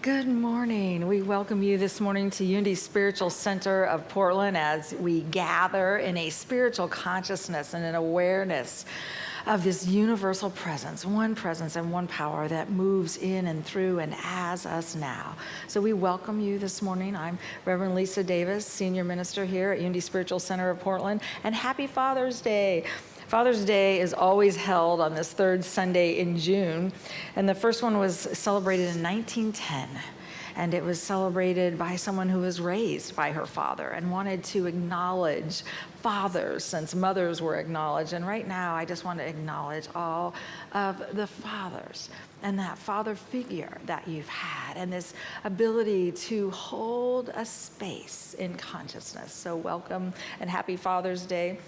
Good morning. We welcome you this morning to Unity Spiritual Center of Portland as we gather in a spiritual consciousness and an awareness of this universal presence and one power that moves in and through and as us now. So we welcome you this morning. I'm Reverend Lisa Davis, Senior Minister here at Unity Spiritual Center of Portland, and happy Father's Day. Father's Day is always held on this third Sunday in June, and the first one was celebrated in 1910, and it was celebrated by someone who was raised by her father and wanted to acknowledge fathers since mothers were acknowledged. And right now, I just want to acknowledge all of the fathers and that father figure that you've had and this ability to hold a space in consciousness. So welcome and happy Father's Day.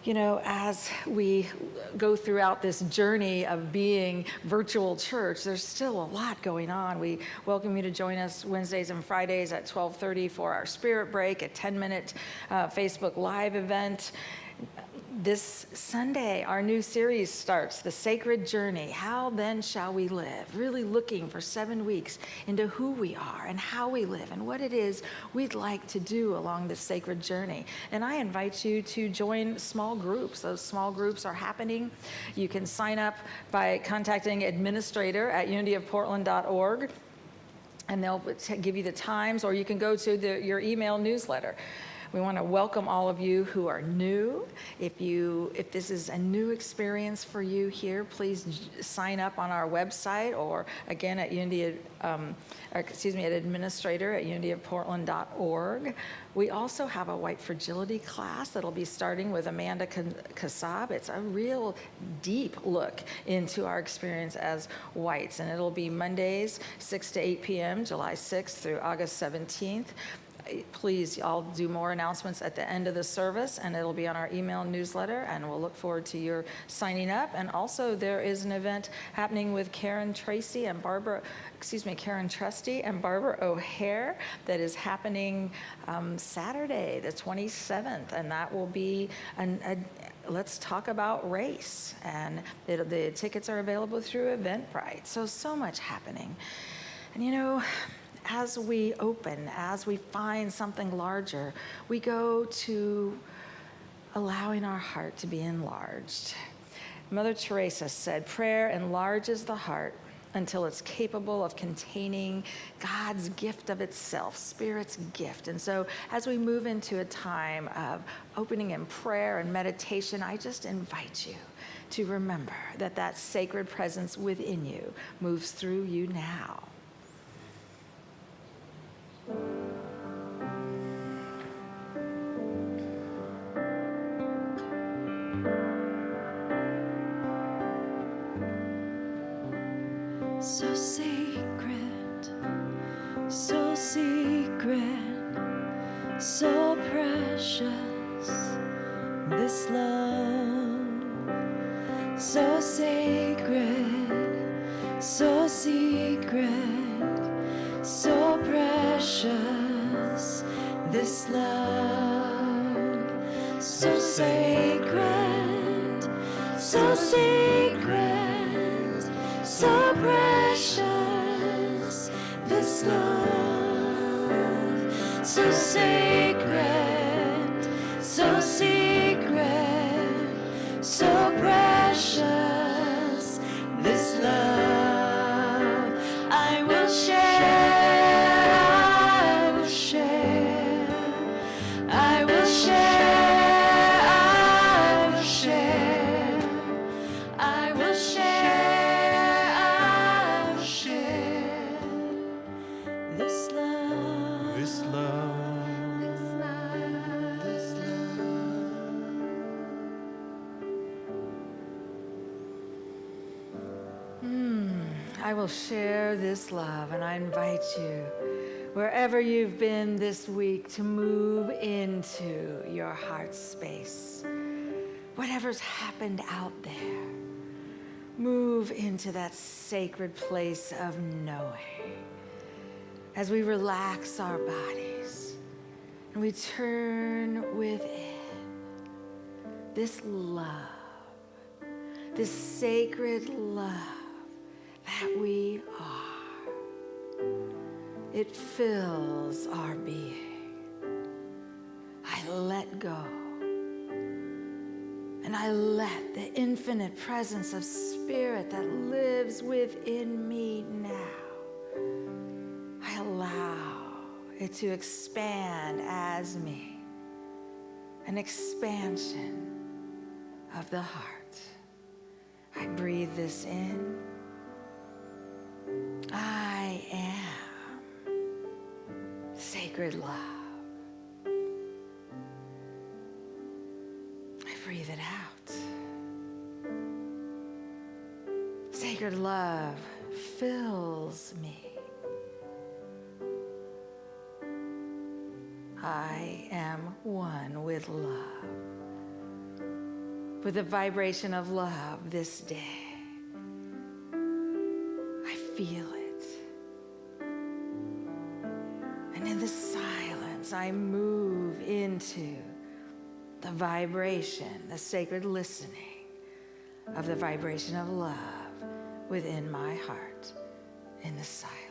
You know, as we go throughout this journey of being virtual church, there's still a lot going on. We welcome you to join us Wednesdays and Fridays at 12:30 for our Spirit Break, a 10-minute Facebook Live event. This Sunday, our new series starts, The Sacred Journey, How Then Shall We Live? Really looking for 7 weeks into who we are and how we live and what it is we'd like to do along this sacred journey. And I invite you to join small groups. Those small groups are happening. You can sign up by contacting administrator at unityofportland.org, and they'll give you the times, or you can go to your email newsletter. We want to welcome all of you who are new. If this is a new experience for you here, please sign up on our website or again at at administrator at unityofportland.org. We also have a white fragility class that'll be starting with Amanda Kassab. It's a real deep look into our experience as whites, and it'll be Mondays 6 to 8 p.m., July 6th through August 17th. Please, I'll do more announcements at the end of the service, and it'll be on our email newsletter, and we'll look forward to your signing up. And also, there is an event happening with Karen Trusty and Barbara O'Hare that is happening Saturday, the 27th, and that will be Let's Talk About Race, and the tickets are available through Eventbrite. So much happening. And you know, as we open, as we find something larger, we go to allowing our heart to be enlarged. Mother Teresa said, prayer enlarges the heart until it's capable of containing God's gift of itself, Spirit's gift. And so as we move into a time of opening in prayer and meditation, I just invite you to remember that sacred presence within you moves through you now. So sacred, so secret, so precious, this love. So sacred, so secret, so precious, this love. So sacred, so secret, so precious, this love. So sacred, so secret, so precious, this love. I will share, I will share, I will share, I will share, I will share, I will share this love, this love, this love, this love. I will share this love, and I invite you, wherever you've been this week, to move into your heart space. Whatever's happened out there, move into that sacred place of knowing. As we relax our bodies and we turn within, this love, this sacred love that we are, It fills our being. I let go. And I let the infinite presence of Spirit that lives within me now, I allow it to expand as me. An expansion of the heart. I breathe this in. I am sacred love. I breathe it out. Sacred love fills me. I am one with love, with the vibration of love this day. I feel it. And in the silence, I move into the vibration, the sacred listening of the vibration of love within my heart in the silence.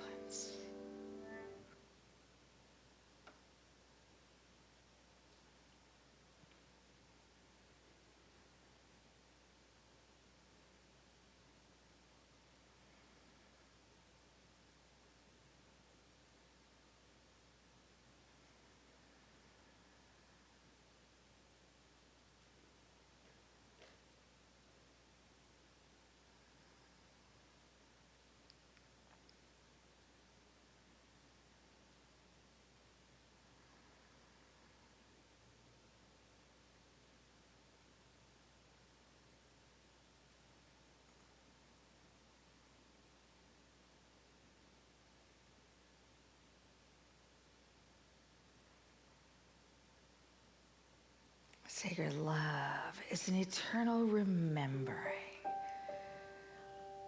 Sacred love is an eternal remembering.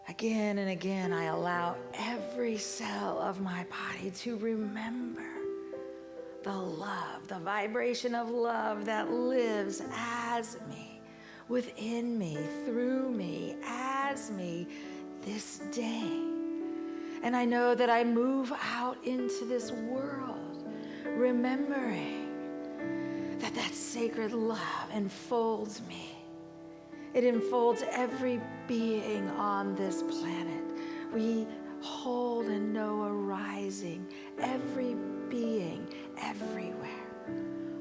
Again and again, I allow every cell of my body to remember the love, the vibration of love that lives as me, within me, through me, as me this day. And I know that I move out into this world remembering that sacred love enfolds me. It enfolds every being on this planet. We hold and know a rising, every being, everywhere.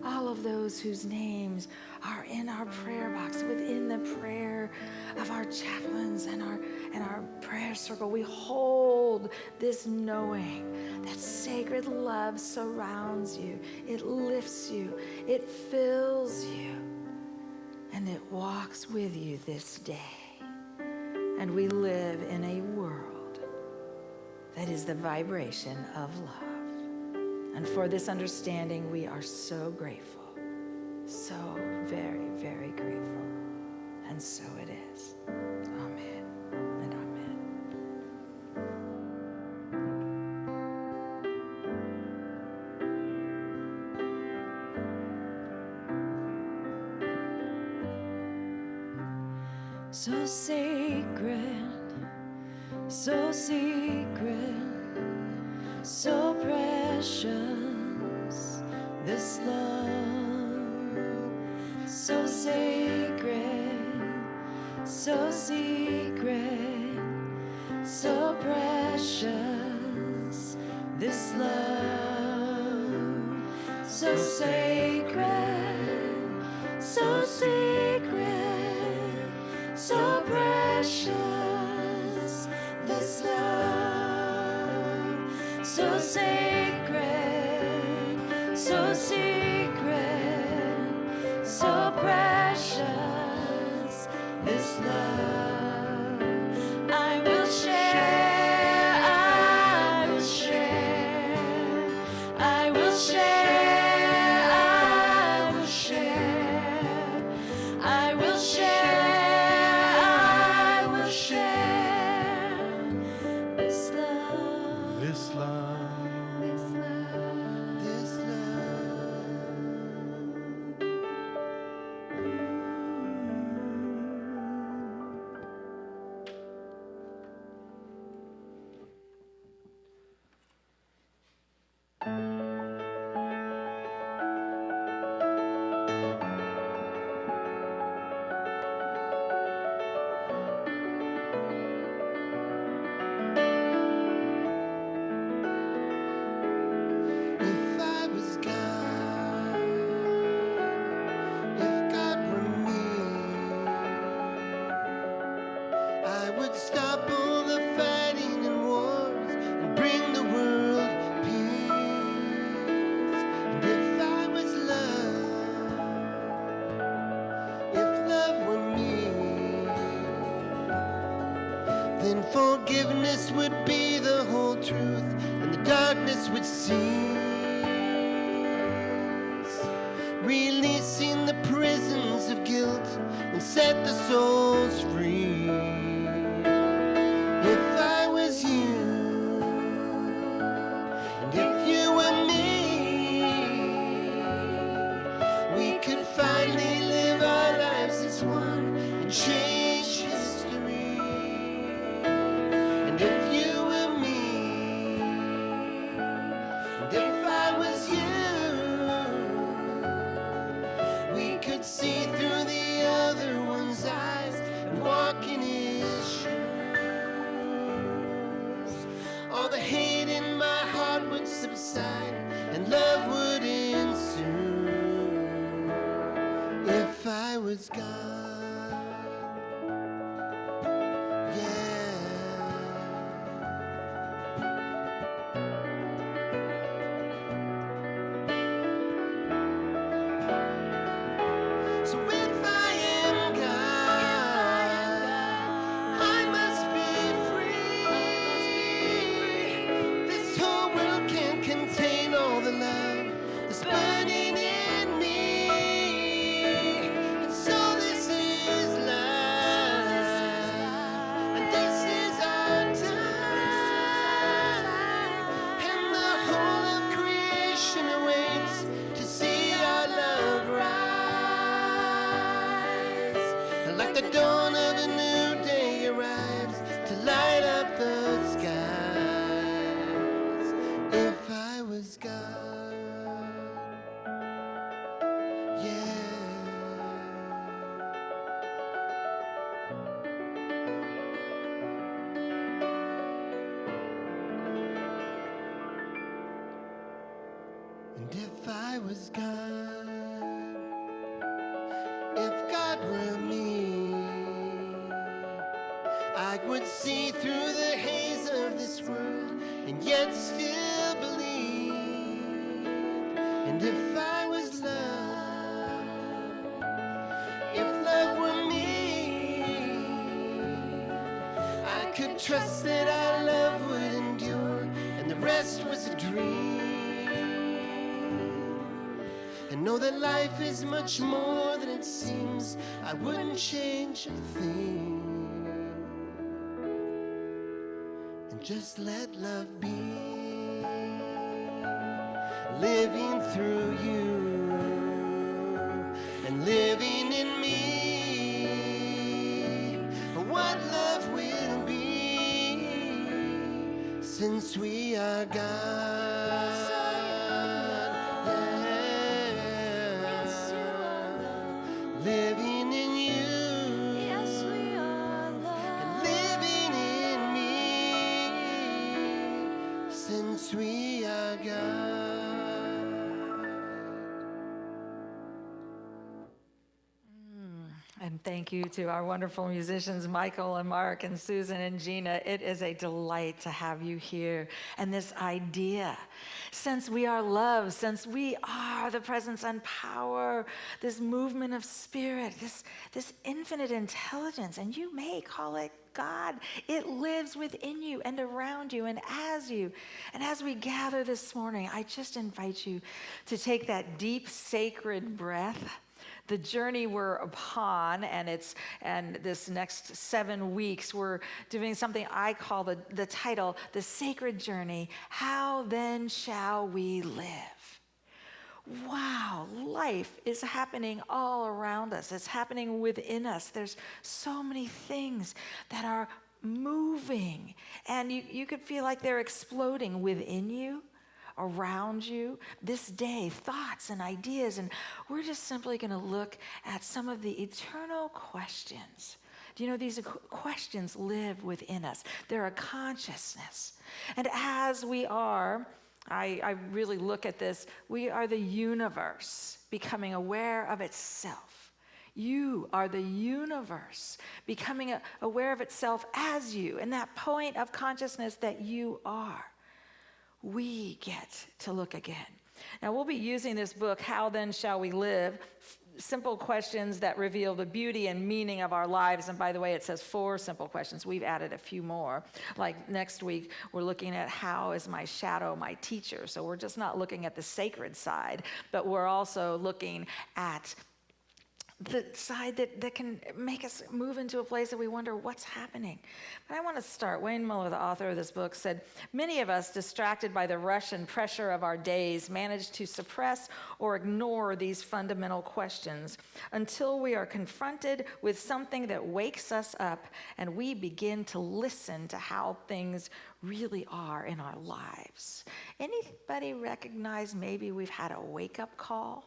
All of those whose names are in our prayer box, within the prayer of our chaplains and our prayer circle. We hold this knowing that sacred love surrounds you. It lifts you. It fills you. And it walks with you this day. And we live in a world that is the vibration of love. And for this understanding, we are so grateful. So very, very grateful. And so it is. Amen and amen. So sacred, so secret, so precious, this love. So sacred, so secret, so precious, this love. So sacred, so secret, so precious, this love. So sacred, so secret, so precious, this love. I will share, I will share, I will share, I will share, I will share, I will share this love, This love, this love, this love. If I was God, if God were me, I would stop all the fighting and wars and bring the world peace. And if I was love, if love were me, then forgiveness would be the whole truth and the darkness would cease, releasing the prisons of guilt and set the souls free. If I was you, and if you were me, we could finally live our lives as one and change history. And if you were me, and if I was you, we could see through the other one's eyes and walk in his shoes. All the hate in my heart would subside and love would ensue. If I was God, yeah. So if I am God, I must be free. This whole world can't contain all the love that's burning in me. And so this is life, and this is our time, and the whole of creation awaits to see our love rise. And like the dawn of a new day arrives to light up the skies. If I was God, yeah. And if I was God, if God were me, I would see through the haze of this world and yet still believe. And if I was love, if love were me, I could trust that our love would endure and the rest was a dream. And know that life is much more than it seems. I wouldn't change a thing. And just let love be, living through you and living in me. What love will be since we are God. Living in you, Yes, we are and loved. living in me, since we are God. And thank you to our wonderful musicians, Michael and Mark and Susan and Gina. It is a delight to have you here. And this idea, since we are love, since we are the presence and power, this movement of spirit, this infinite intelligence, and you may call it God, it lives within you and around you and as you. And as we gather this morning, I just invite you to take that deep, sacred breath. The journey we're upon, and this next 7 weeks, we're doing something I call the title, The Sacred Journey. How then shall we live? Wow, life is happening all around us. It's happening within us. There's so many things that are moving, and you could feel like they're exploding within you. around you this day, thoughts and ideas, and we're just simply going to look at some of the eternal questions. Do you know these questions live within us? They're a consciousness. And as we are, I really look at this, we are the universe becoming aware of itself. You are the universe becoming aware of itself as you, in that point of consciousness that you are. We get to look again. Now, we'll be using this book, How Then Shall We Live? Simple questions that reveal the beauty and meaning of our lives. And by the way, it says 4 simple questions. We've added a few more. Like next week, we're looking at how is my shadow my teacher? So we're just not looking at the sacred side, but we're also looking at the side that can make us move into a place that we wonder what's happening. But I want to start. Wayne Muller, the author of this book, said, many of us, distracted by the rush and pressure of our days, manage to suppress or ignore these fundamental questions until we are confronted with something that wakes us up and we begin to listen to how things really are in our lives. Anybody recognize maybe we've had a wake-up call?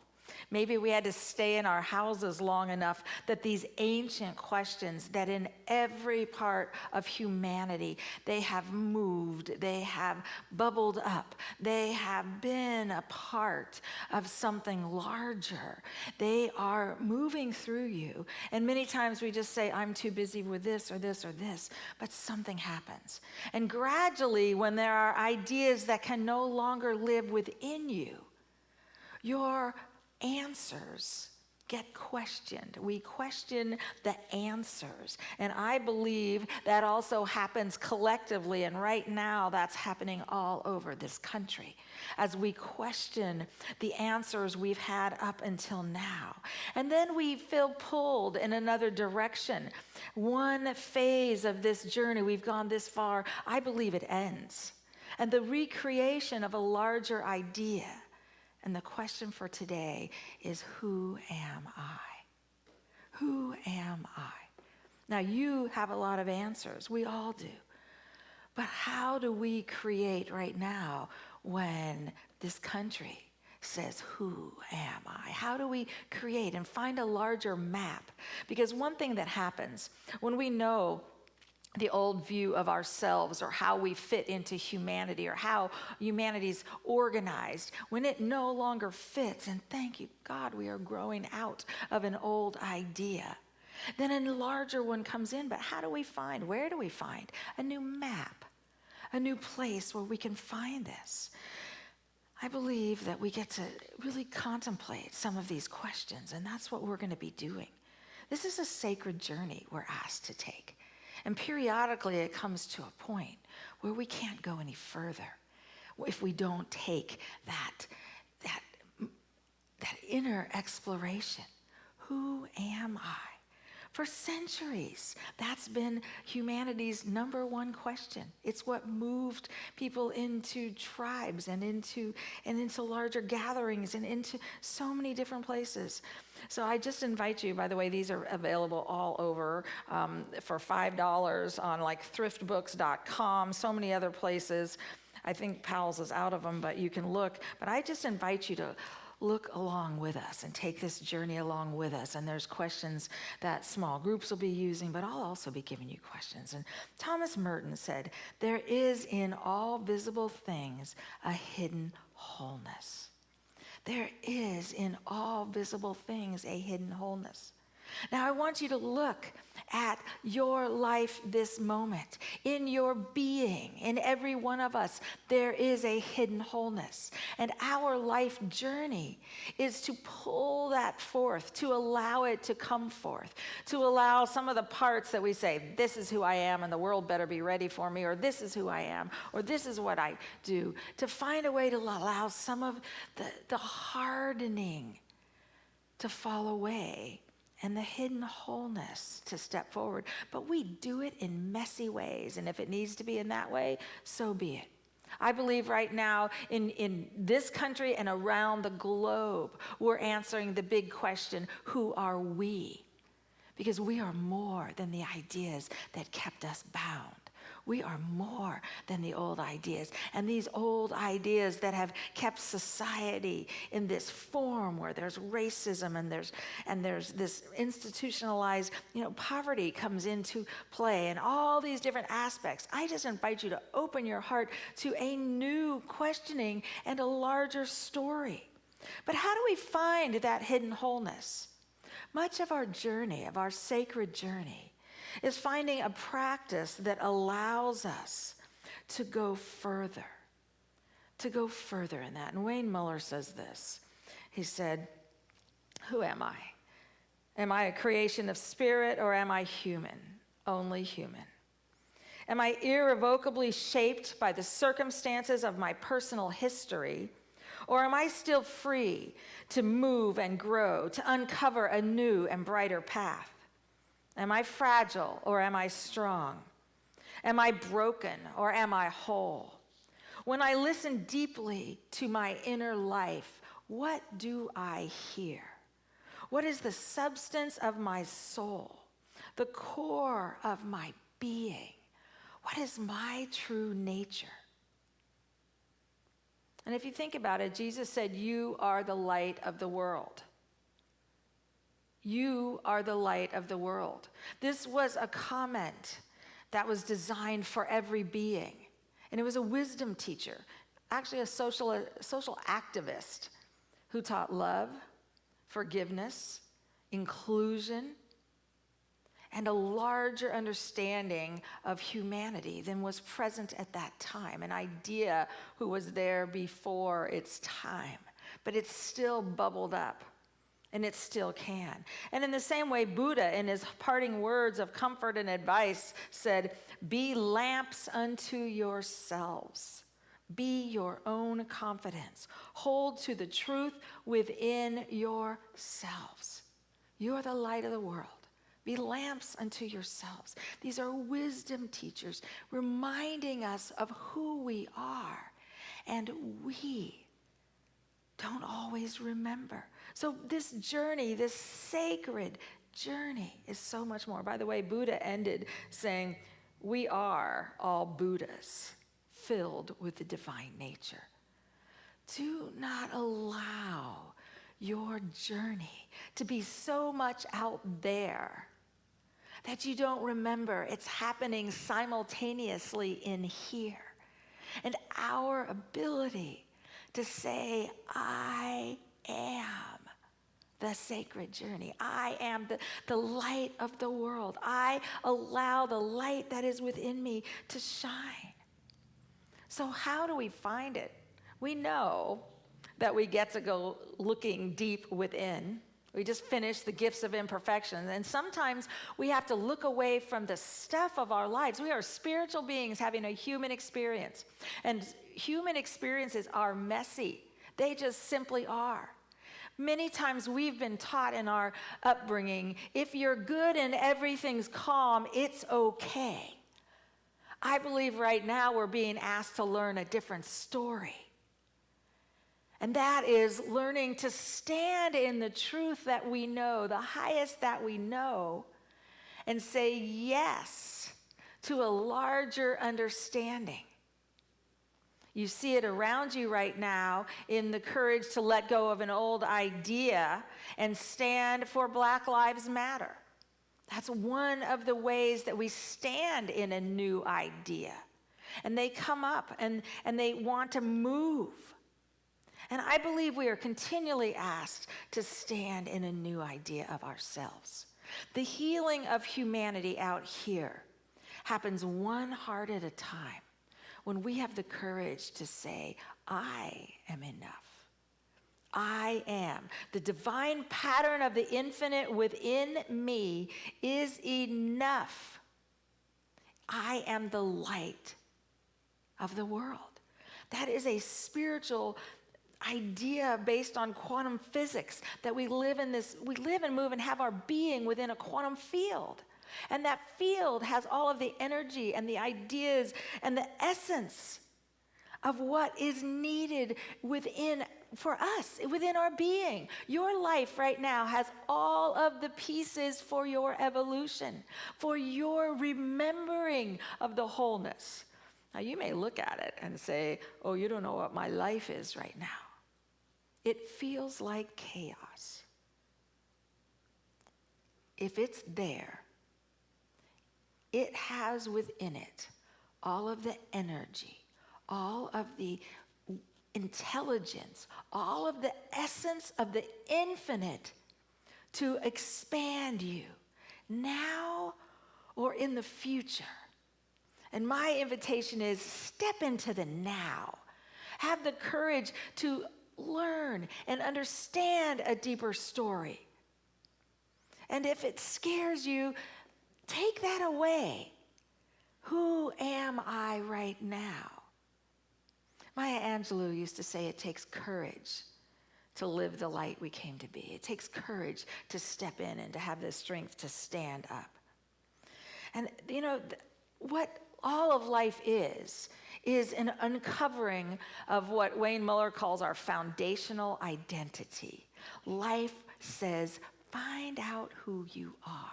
Maybe we had to stay in our houses long enough that these ancient questions that in every part of humanity, they have moved, they have bubbled up, they have been a part of something larger. They are moving through you. And many times we just say, I'm too busy with this or this or this, but something happens. And gradually, when there are ideas that can no longer live within you, your answers get questioned. We question the answers. And I believe that also happens collectively. And right now, that's happening all over this country as we question the answers we've had up until now. And then we feel pulled in another direction. One phase of this journey, we've gone this far, I believe it ends. And the recreation of a larger idea. And the question for today is, who am I? Who am I? Now, you have a lot of answers. We all do. But how do we create right now when this country says, who am I? How do we create and find a larger map? Because one thing that happens when we know the old view of ourselves or how we fit into humanity or how humanity's organized, when it no longer fits, and thank you, God, we are growing out of an old idea, then a larger one comes in. But how do we find, where do we find a new map, a new place where we can find this? I believe that we get to really contemplate some of these questions, and that's what we're going to be doing. This is a sacred journey we're asked to take. And periodically it comes to a point where we can't go any further if we don't take that inner exploration. Who am I? For centuries, that's been humanity's number one question. It's what moved people into tribes and into larger gatherings and into so many different places. So I just invite you, by the way, these are available all over for $5 on like thriftbooks.com, so many other places. I think Powell's is out of them, but you can look. But I just invite you to look along with us and take this journey along with us. And there's questions that small groups will be using, but I'll also be giving you questions. And Thomas Merton said, there is in all visible things a hidden wholeness. There is in all visible things a hidden wholeness. Now I want you to look at your life this moment. In your being, in every one of us, there is a hidden wholeness. And our life journey is to pull that forth, to allow it to come forth, to allow some of the parts that we say, this is who I am and the world better be ready for me, or this is who I am, or this is what I do, to find a way to allow some of the hardening to fall away and the hidden wholeness to step forward. But we do it in messy ways, and if it needs to be in that way, so be it. I believe right now in this country and around the globe, we're answering the big question, who are we? Because we are more than the ideas that kept us bound. We are more than the old ideas. And these old ideas that have kept society in this form where there's racism and there's this institutionalized, poverty comes into play and all these different aspects. I just invite you to open your heart to a new questioning and a larger story. But how do we find that hidden wholeness? Much of our journey, of our sacred journey, is finding a practice that allows us to go further in that. And Wayne Muller says this. He said, "Who am I? Am I a creation of spirit or am I human? Only human. Am I irrevocably shaped by the circumstances of my personal history, or am I still free to move and grow, to uncover a new and brighter path? Am I fragile or am I strong? Am I broken or am I whole? When I listen deeply to my inner life, what do I hear? What is the substance of my soul, the core of my being? What is my true nature?" And if you think about it, Jesus said, "You are the light of the world." You are the light of the world. This was a comment that was designed for every being. And it was a wisdom teacher, actually a social activist who taught love, forgiveness, inclusion, and a larger understanding of humanity than was present at that time, an idea who was there before its time. But it still bubbled up. And it still can. And in the same way, Buddha, in his parting words of comfort and advice, said, "Be lamps unto yourselves. Be your own confidence. Hold to the truth within yourselves. You are the light of the world. Be lamps unto yourselves." These are wisdom teachers reminding us of who we are. And we don't always remember. So this journey, this sacred journey, is so much more. By the way, Buddha ended saying, "We are all Buddhas, filled with the divine nature." Do not allow your journey to be so much out there that you don't remember it's happening simultaneously in here. And our ability to say, "I am the sacred journey. I am the light of the world. I allow the light that is within me to shine." So how do we find it? We know that we get to go looking deep within. We just finished the gifts of imperfection. And sometimes we have to look away from the stuff of our lives. We are spiritual beings having a human experience. And human experiences are messy. They just simply are. Many times we've been taught in our upbringing, if you're good and everything's calm, it's okay. I believe right now we're being asked to learn a different story. And that is learning to stand in the truth that we know, the highest that we know, and say yes to a larger understanding. You see it around you right now in the courage to let go of an old idea and stand for Black Lives Matter. That's one of the ways that we stand in a new idea. And they come up and they want to move. And I believe we are continually asked to stand in a new idea of ourselves. The healing of humanity out here happens one heart at a time when we have the courage to say, "I am enough. I am. The divine pattern of the infinite within me is enough. I am the light of the world." That is a spiritual idea based on quantum physics, that we live and move and have our being within a quantum field. And that field has all of the energy and the ideas and the essence of what is needed within for us within our being. Your life right now has all of the pieces for your evolution, for your remembering of the wholeness. Now, you may look at it and say, oh, you don't know what my life is right now. It feels like chaos. If it's there, it has within it all of the energy, all of the intelligence, all of the essence of the infinite to expand you now or in the future. And my invitation is step into the now. Have the courage to learn and understand a deeper story. And if it scares you, take that away. Who am I right now? Maya Angelou used to say it takes courage to live the light we came to be. It takes courage to step in and to have the strength to stand up. And you know, what all of life is an uncovering of what Wayne Muller calls our foundational identity. Life says, find out who you are.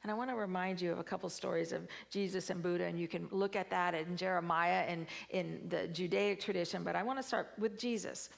And I want to remind you of a couple stories of Jesus and Buddha, and you can look at that in Jeremiah and in the Judaic tradition, but I want to start with Jesus.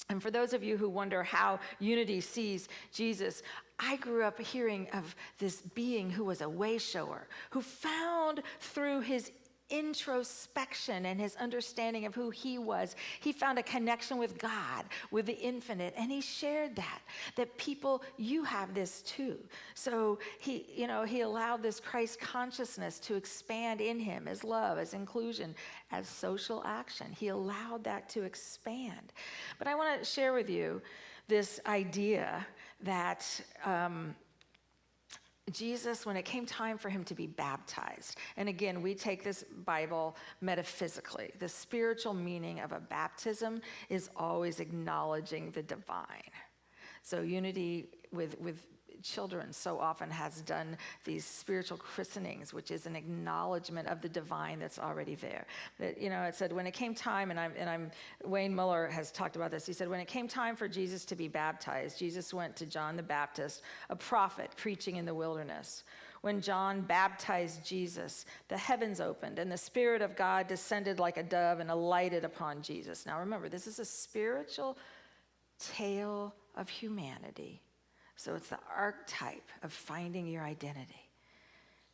And for those of you who wonder how Unity sees Jesus, I grew up hearing of this being who was a way shower, who found through his introspection and his understanding of who he was, he found a connection with God, with the infinite, and he shared that people, you have this too. So he allowed this Christ consciousness to expand in him as love, as inclusion, as social action. He allowed that to expand. But I want to share with you this idea that Jesus, when it came time for him to be baptized, and again, we take this Bible metaphysically. The spiritual meaning of a baptism is always acknowledging the divine. So Unity with children so often has done these spiritual christenings, which is an acknowledgement of the divine that's already there. That, it said when it came time, and Wayne Muller has talked about this. He said when it came time for Jesus to be baptized, Jesus went to John the Baptist, a prophet preaching in the wilderness. When John baptized Jesus, the heavens opened and the Spirit of God descended like a dove and alighted upon Jesus. Now remember, this is a spiritual tale of humanity. So it's the archetype of finding your identity.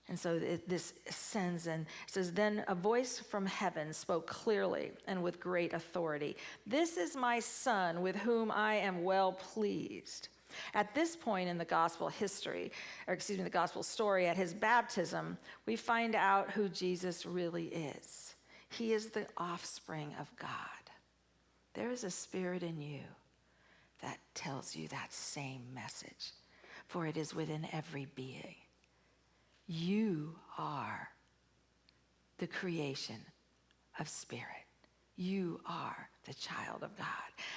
And so this ascends and says, then a voice from heaven spoke clearly and with great authority. This is my son with whom I am well pleased. At this point in the gospel the gospel story, at his baptism, we find out who Jesus really is. He is the offspring of God. There is a spirit in you that tells you that same message, for it is within every being. You are the creation of spirit. You are the child of God.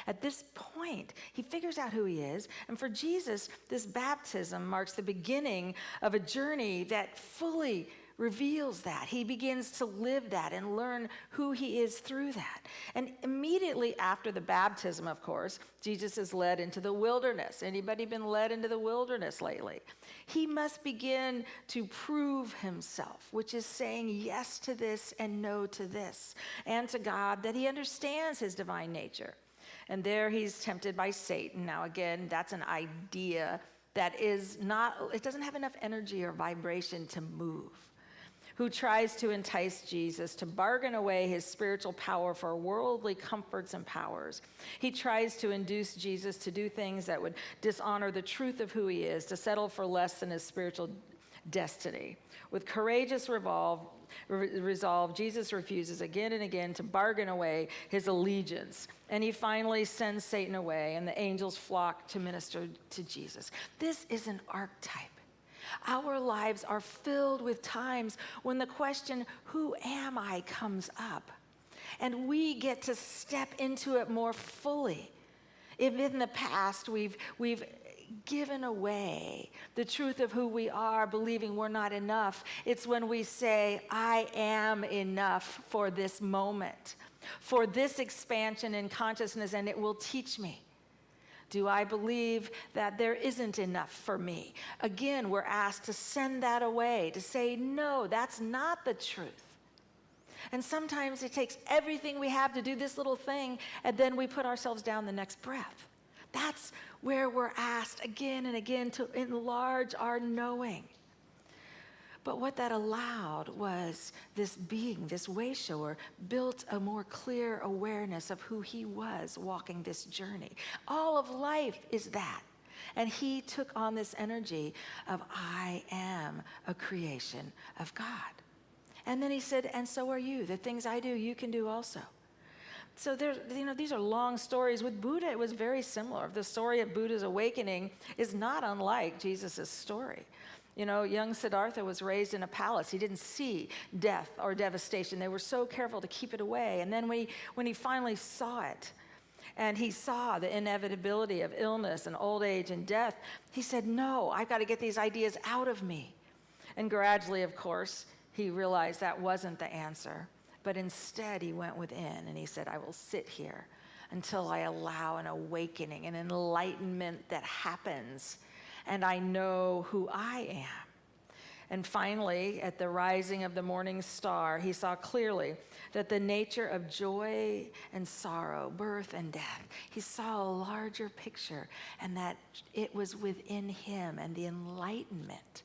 At this point, he figures out who he is, and for Jesus, this baptism marks the beginning of a journey that fully reveals that. He begins to live that and learn who he is through that. And immediately after the baptism, of course, Jesus is led into the wilderness. Anybody been led into the wilderness lately? He must begin to prove himself, which is saying yes to this and no to this, and to God, that he understands his divine nature. And there he's tempted by Satan. Now again, that's an idea that is not, it doesn't have enough energy or vibration to move. Who tries to entice Jesus to bargain away his spiritual power for worldly comforts and powers. He tries to induce Jesus to do things that would dishonor the truth of who he is, to settle for less than his spiritual destiny. With courageous resolve, Jesus refuses again and again to bargain away his allegiance. And he finally sends Satan away, and the angels flock to minister to Jesus. This is an archetype. Our lives are filled with times when the question, who am I, comes up. And we get to step into it more fully. If in the past we've given away the truth of who we are, believing we're not enough, it's when we say, I am enough for this moment. for this expansion in consciousness, and it will teach me. Do I believe that there isn't enough for me? Again, we're asked to send that away, to say, no, that's not the truth. And sometimes it takes everything we have to do this little thing, and then we put ourselves down the next breath. That's where we're asked again and again to enlarge our knowing. But what that allowed was this being, this way shower, built a more clear awareness of who he was walking this journey. All of life is that. And he took on this energy of, I am a creation of God. And then he said, and so are you. The things I do, you can do also. So there's, these are long stories. With Buddha, it was very similar. The story of Buddha's awakening is not unlike Jesus' story. Young Siddhartha was raised in a palace. He didn't see death or devastation. They were so careful to keep it away. And then when he finally saw it, and he saw the inevitability of illness and old age and death, he said, no, I've got to get these ideas out of me. And gradually, of course, he realized that wasn't the answer. But instead, he went within and he said, I will sit here until I allow an awakening, an enlightenment that happens, and I know who I am. And finally, at the rising of the morning star, he saw clearly that the nature of joy and sorrow, birth and death, he saw a larger picture, and that it was within him, and the enlightenment.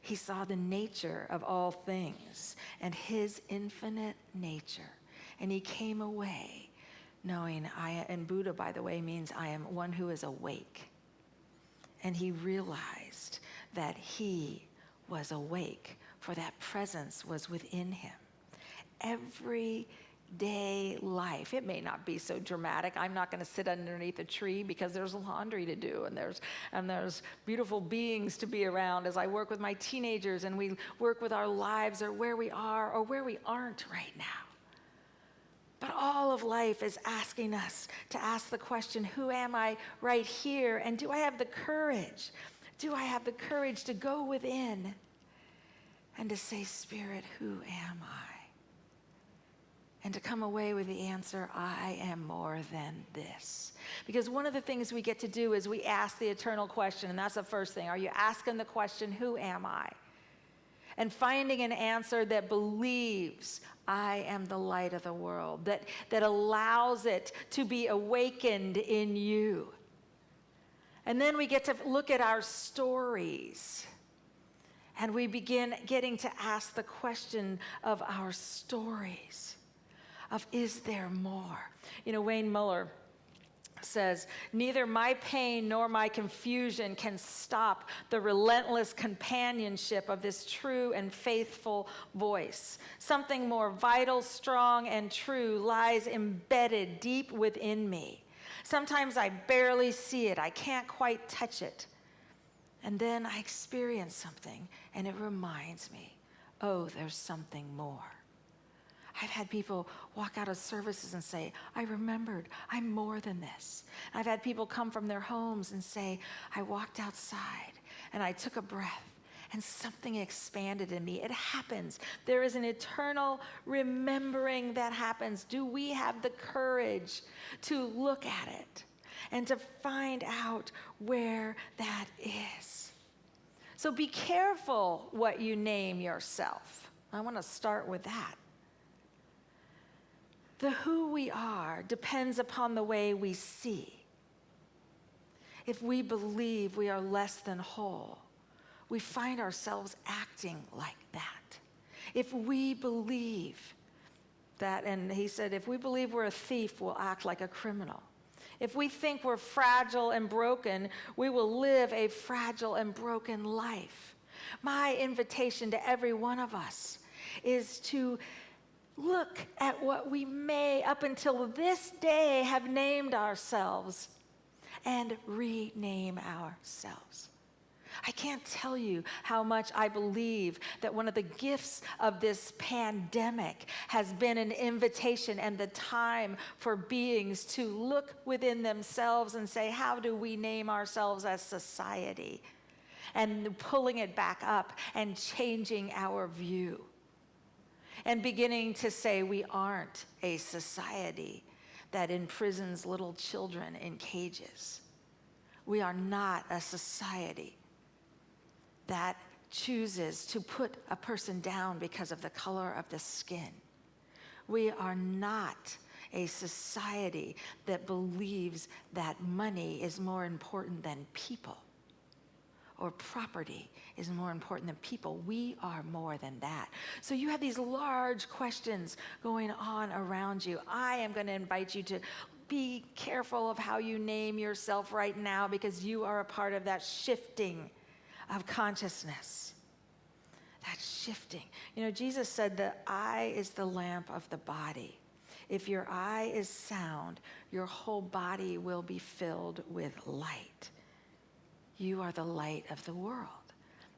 He saw the nature of all things and his infinite nature. And he came away knowing and Buddha, by the way, means I am one who is awake. And he realized that he was awake, for that presence was within him. Everyday life, it may not be so dramatic. I'm not going to sit underneath a tree because there's laundry to do, and there's beautiful beings to be around as I work with my teenagers and we work with our lives, or where we are or where we aren't right now. But all of life is asking us to ask the question, who am I right here? And do I have the courage? Do I have the courage to go within and to say, Spirit, who am I? And to come away with the answer, I am more than this. Because one of the things we get to do is we ask the eternal question, and that's the first thing. Are you asking the question, who am I? And finding an answer that believes I am the light of the world, that allows it to be awakened in you. And then we get to look at our stories. And we begin getting to ask the question of our stories, of is there more? Wayne Muller says, neither my pain nor my confusion can stop the relentless companionship of this true and faithful voice. Something more vital, strong, and true lies embedded deep within me. Sometimes I barely see it. I can't quite touch it. And then I experience something, and it reminds me, oh, there's something more. I've had people walk out of services and say, I remembered, I'm more than this. I've had people come from their homes and say, I walked outside and I took a breath and something expanded in me. It happens. There is an eternal remembering that happens. Do we have the courage to look at it and to find out where that is? So be careful what you name yourself. I want to start with that. The who we are depends upon the way we see. If we believe we are less than whole, we find ourselves acting like that. If we believe that, and he said, if we believe we're a thief, we'll act like a criminal. If we think we're fragile and broken, we will live a fragile and broken life. My invitation to every one of us is to look at what we may, up until this day, have named ourselves and rename ourselves. I can't tell you how much I believe that one of the gifts of this pandemic has been an invitation and the time for beings to look within themselves and say, how do we name ourselves as society? And pulling it back up and changing our view. and beginning to say we aren't a society that imprisons little children in cages. We are not a society that chooses to put a person down because of the color of the skin. We are not a society that believes that money is more important than people, or property is more important than people. We are more than that. So you have these large questions going on around you. I am going to invite you to be careful of how you name yourself right now, because you are a part of that shifting of consciousness. That shifting. You know, Jesus said the eye is the lamp of the body. If your eye is sound, your whole body will be filled with light. You are the light of the world.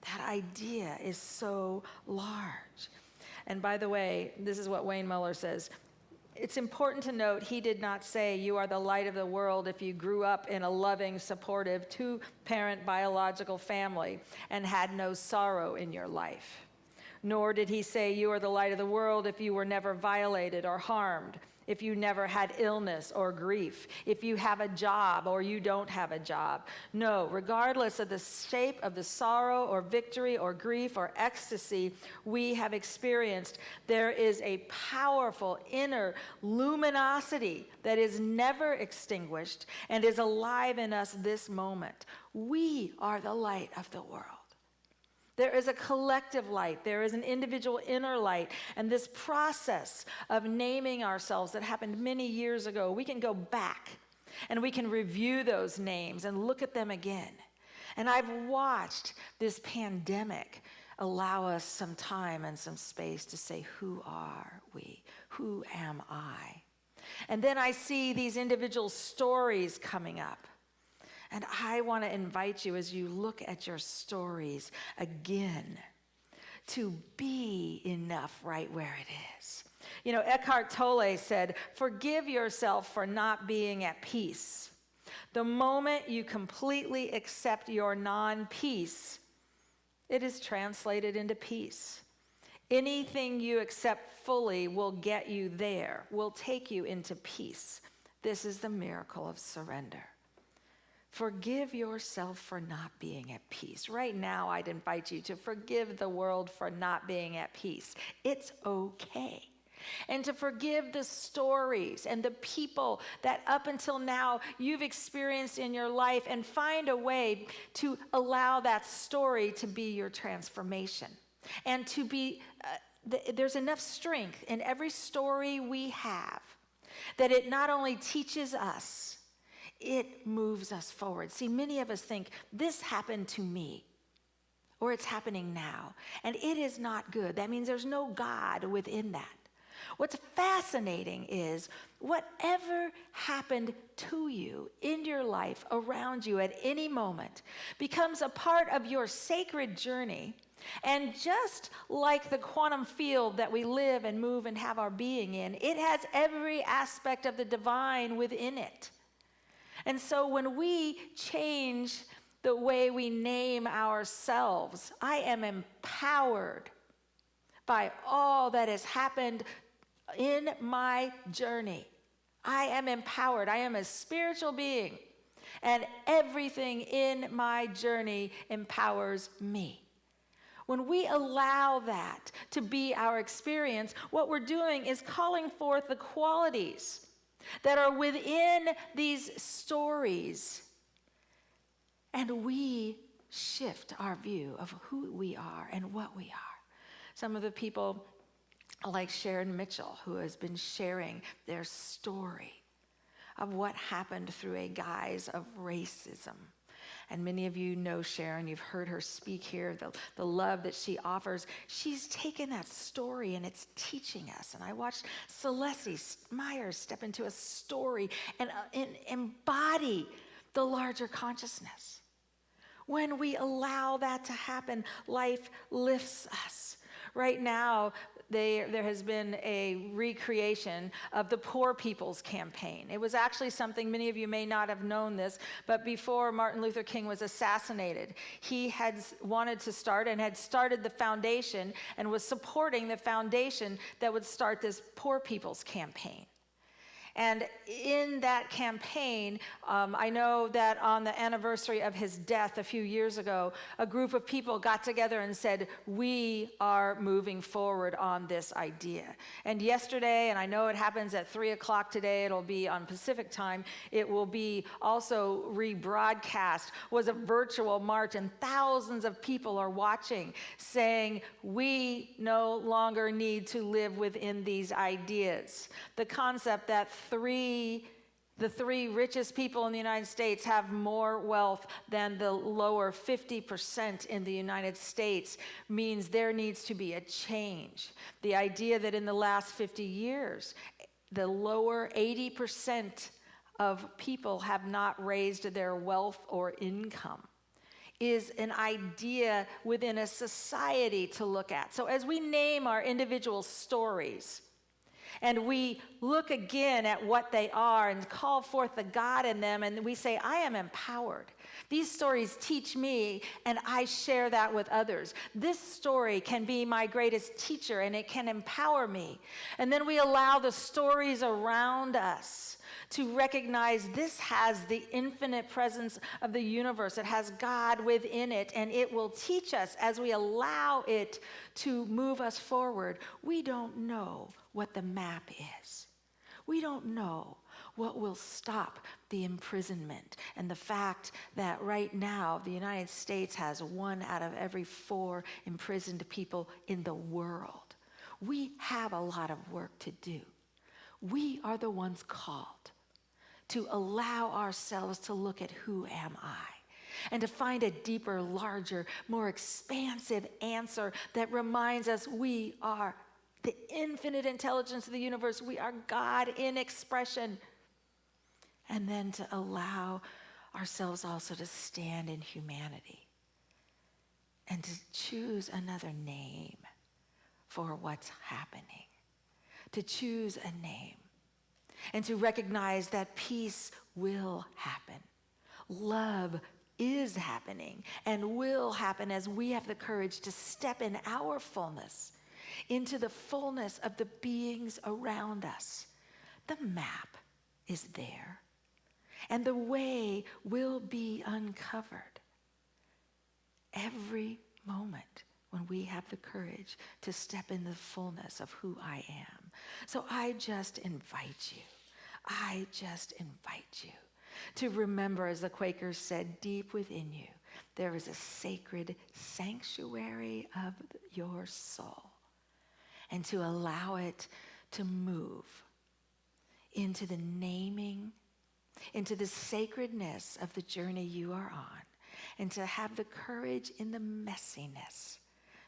That idea is so large. And by the way, this is what Wayne Muller says. It's important to note he did not say you are the light of the world if you grew up in a loving, supportive, two-parent biological family and had no sorrow in your life. Nor did he say you are the light of the world if you were never violated or harmed, if you never had illness or grief, if you have a job or you don't have a job. No, regardless of the shape of the sorrow or victory or grief or ecstasy we have experienced, there is a powerful inner luminosity that is never extinguished and is alive in us this moment. We are the light of the world. There is a collective light. There is an individual inner light. And this process of naming ourselves that happened many years ago, we can go back and we can review those names and look at them again. And I've watched this pandemic allow us some time and some space to say, who are we? Who am I? And then I see these individual stories coming up. And I want to invite you, as you look at your stories again, to be enough right where it is. You know, Eckhart Tolle said, forgive yourself for not being at peace. The moment you completely accept your non-peace, it is translated into peace. Anything you accept fully will get you there, will take you into peace. This is the miracle of surrender. Forgive yourself for not being at peace. Right now, I'd invite you to forgive the world for not being at peace. It's okay. And to forgive the stories and the people that up until now you've experienced in your life, and find a way to allow that story to be your transformation. And to be, there's enough strength in every story we have that it not only teaches us, it moves us forward. See, many of us think, this happened to me, or it's happening now, and it is not good. That means there's no God within that. What's fascinating is whatever happened to you in your life, around you at any moment, becomes a part of your sacred journey. And just like the quantum field that we live and move and have our being in, it has every aspect of the divine within it. And so when we change the way we name ourselves, I am empowered by all that has happened in my journey. I am empowered. I am a spiritual being, and everything in my journey empowers me. When we allow that to be our experience, what we're doing is calling forth the qualities that are within these stories, and we shift our view of who we are and what we are. Some of the people like Sharon Mitchell, who has been sharing their story of what happened through a guise of racism. And many of you know Sharon, you've heard her speak here, the love that she offers. She's taken that story and it's teaching us. And I watched Celeste Myers step into a story and embody the larger consciousness. When we allow that to happen, life lifts us. Right now, there has been a recreation of the Poor People's Campaign. It was actually something, many of you may not have known this, but before Martin Luther King was assassinated, he had wanted to start and had started the foundation and was supporting the foundation that would start this Poor People's Campaign. And in that campaign, I know that on the anniversary of his death a few years ago, a group of people got together and said, we are moving forward on this idea. And yesterday, and I know it happens at 3 o'clock today, it'll be on Pacific time, it will be also rebroadcast, was a virtual march, and thousands of people are watching, saying, we no longer need to live within these ideas. The concept that the three richest people in the United States have more wealth than the lower 50% in the United States means there needs to be a change. The idea that in the last 50 years, the lower 80% of people have not raised their wealth or income is an idea within a society to look at. So as we name our individual stories, and we look again at what they are and call forth the God in them, and we say, I am empowered. These stories teach me, and I share that with others. This story can be my greatest teacher, and it can empower me. And then we allow the stories around us to recognize this has the infinite presence of the universe. It has God within it, and it will teach us as we allow it to move us forward. We don't know what the map is. We don't know what will stop the imprisonment and the fact that right now the United States has 1 out of every 4 imprisoned people in the world. We have a lot of work to do. We are the ones called to allow ourselves to look at who am I, and to find a deeper, larger, more expansive answer that reminds us we are the infinite intelligence of the universe. We are God in expression. And then to allow ourselves also to stand in humanity and to choose another name for what's happening, to choose a name, and to recognize that peace will happen. Love is happening and will happen as we have the courage to step in our fullness into the fullness of the beings around us. The map is there, and the way will be uncovered every moment when we have the courage to step in the fullness of who I am. So I just invite you to remember, as the Quakers said, deep within you, there is a sacred sanctuary of your soul, and to allow it to move into the naming, into the sacredness of the journey you are on, and to have the courage in the messiness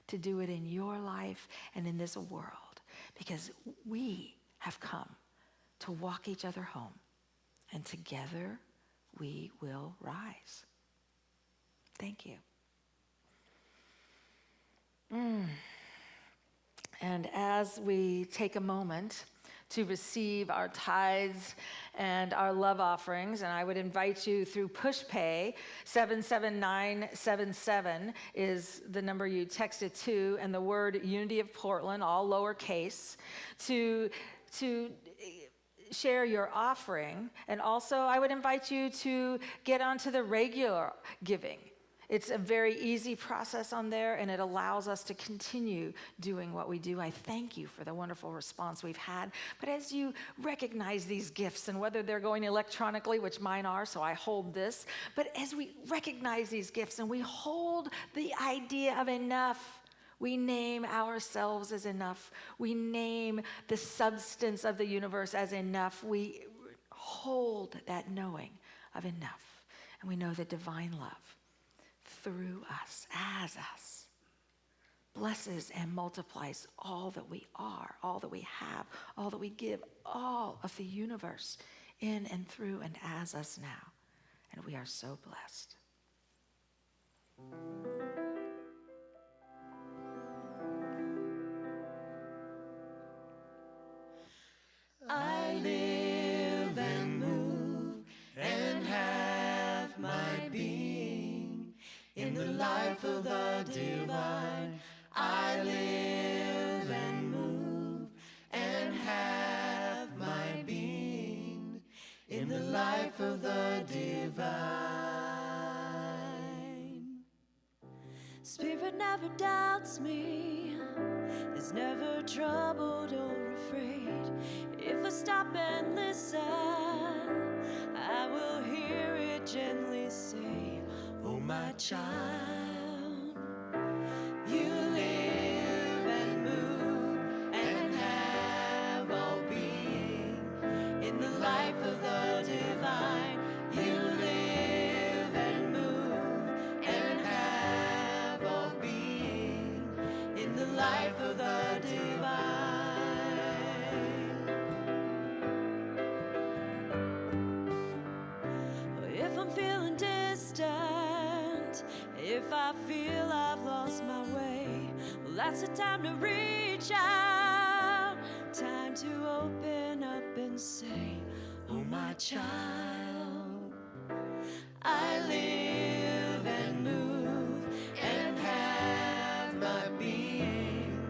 to do it in your life and in this world, because we have come to walk each other home, and together we will rise. Thank you. And as we take a moment to receive our tithes and our love offerings, and I would invite you through PushPay, 77977 is the number you text it to, and the word Unity of Portland, all lowercase, to share your offering. And also I would invite you to get onto the regular giving. It's a very easy process on there, and it allows us to continue doing what we do. I thank you for the wonderful response we've had. But as you recognize these gifts, and whether they're going electronically, which mine are, so I hold this, but as we recognize these gifts and we hold the idea of enough, we name ourselves as enough. We name the substance of the universe as enough. We hold that knowing of enough. And we know that divine love through us, as us, blesses and multiplies all that we are, all that we have, all that we give, all of the universe in and through and as us now. And we are so blessed. of the divine. I live and move and have my being in the life of the divine. Spirit never doubts me, is never troubled or afraid. If I stop and listen, I will hear it gently say, oh my child, you live and move and have all being in the life of the divine. You live and move and have all being in the life of the divine. If I'm feeling distant, if I feel I've lost my way, well, that's the time to reach out, time to open up and say, oh my child, I live and move and have my being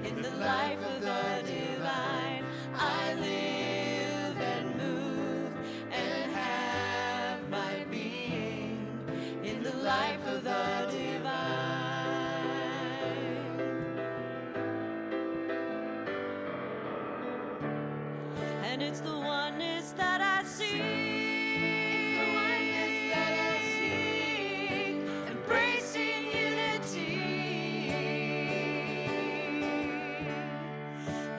in the life of the divine. I live and move and have my being in the life of the divine. And it's the oneness that I seek. It's the oneness that I seek, embracing unity.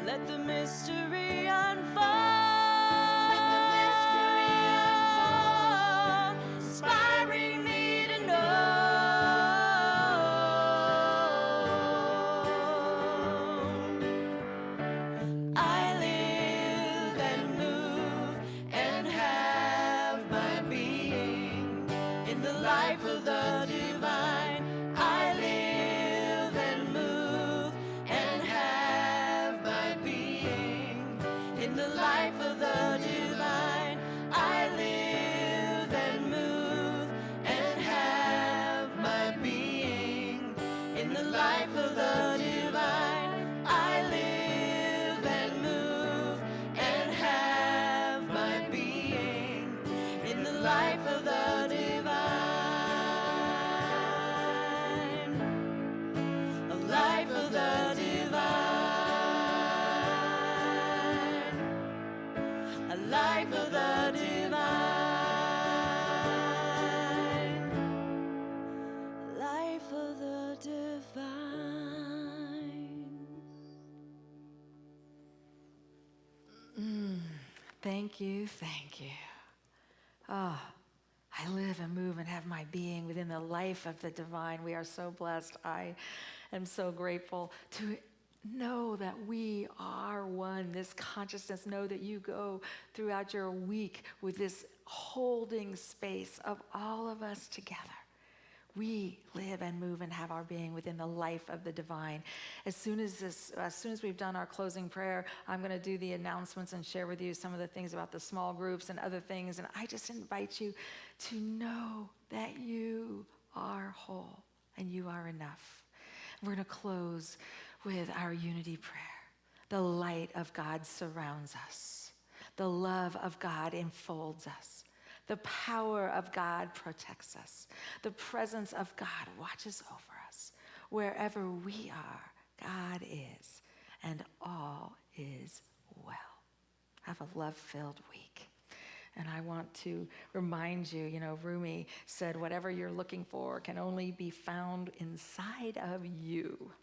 Let the mystery unfold, inspiring me to know. I live and move and have my being in the life of the divine. I live and move and have my being in the life of the divine. I live and move and have my being in the life of the divine. I live and move and have my being in the life of the divine. A life of the divine. A life of the divine. Life of the divine. Thank you, thank you. Ah, I live and move and have my being within the life of the divine. We are so blessed. I am so grateful to know that we are one, this consciousness. Know that you go throughout your week with this holding space of all of us together. We live and move and have our being within the life of the divine. As soon as we've done our closing prayer, I'm going to do the announcements and share with you some of the things about the small groups and other things. And I just invite you to know that you are whole and you are enough. We're going to close with our unity prayer. The light of God surrounds us. The love of God enfolds us. The power of God protects us. The presence of God watches over us. Wherever we are, God is, and all is well. Have a love-filled week. And I want to remind you, Rumi said, whatever you're looking for can only be found inside of you.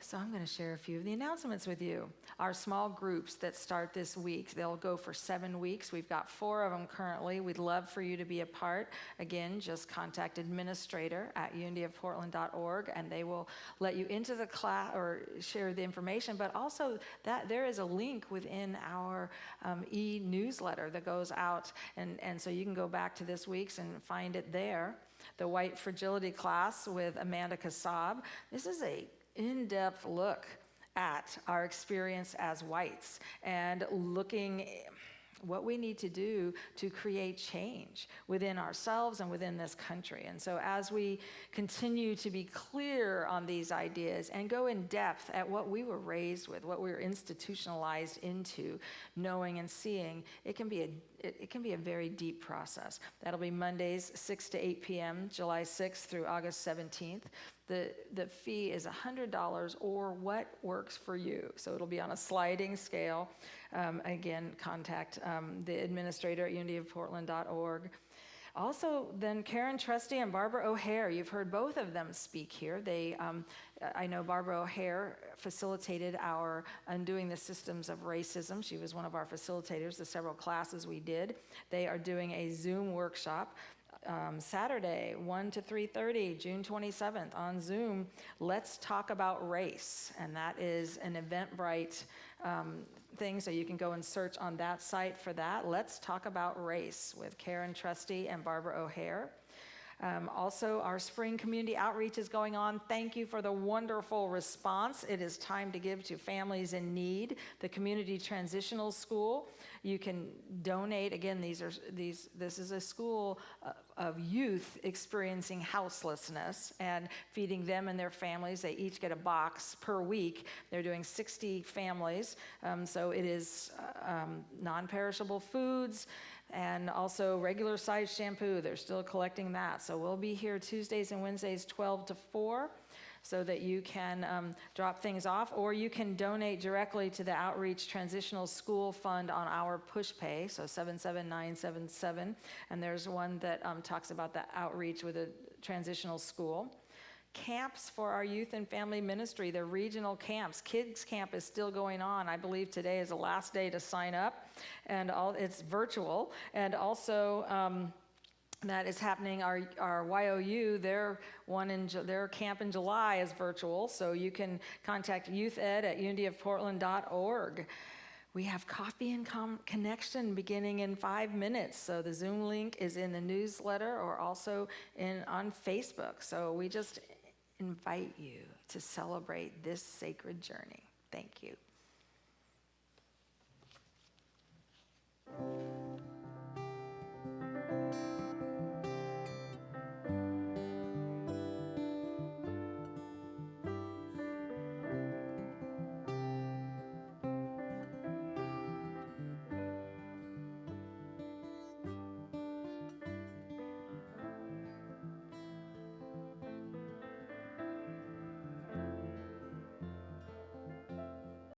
So I'm going to share a few of the announcements with you. Our small groups that start this week, they'll go for 7 weeks. We've got 4 of them currently. We'd love for you to be a part. Again, just contact administrator@unityofportland.org, and they will let you into the class or share the information. But also, that there is a link within our e-newsletter that goes out, and so you can go back to this week's and find it there. The White Fragility class with Amanda Kassab. This is a in-depth look at our experience as whites and looking what we need to do to create change within ourselves and within this country. And so as we continue to be clear on these ideas and go in depth at what we were raised with, what we were institutionalized into, knowing and seeing, it can be a very deep process. That'll be Mondays, 6 to 8 p.m., July 6th through August 17th. The fee is $100 or what works for you. So it'll be on a sliding scale. Again, contact the administrator at unityofportland.org. Also, then Karen Trusty and Barbara O'Hare, you've heard both of them speak here. I know Barbara O'Hare facilitated our Undoing the Systems of Racism. She was one of our facilitators, the several classes we did. They are doing a Zoom workshop Saturday, 1 to 3:30, June 27th on Zoom. Let's talk about race. And that is an Eventbrite thing, so you can go and search on that site for that. Let's talk about race with Karen Trusty and Barbara O'Hare. Also, our spring community outreach is going on. Thank you for the wonderful response. It is time to give to families in need. The Community Transitional School, you can donate. Again, this is a school of youth experiencing houselessness and feeding them and their families. They each get a box per week. They're doing 60 families. So it is non-perishable foods, and also regular size shampoo. They're still collecting that. So we'll be here Tuesdays and Wednesdays 12 to 4 so that you can drop things off, or you can donate directly to the Outreach Transitional School Fund on our PushPay, so 77977. And there's one that talks about the outreach with a transitional school. Camps for our youth and family ministry, the regional camps. Kids Camp is still going on. I believe today is the last day to sign up, and it's virtual. And also, that is happening. Our YOU, their camp in July is virtual, so you can contact youthed@unityofportland.org. We have Coffee and Connection beginning in 5 minutes. So the Zoom link is in the newsletter or also on Facebook. So we just invite you to celebrate this sacred journey. Thank you.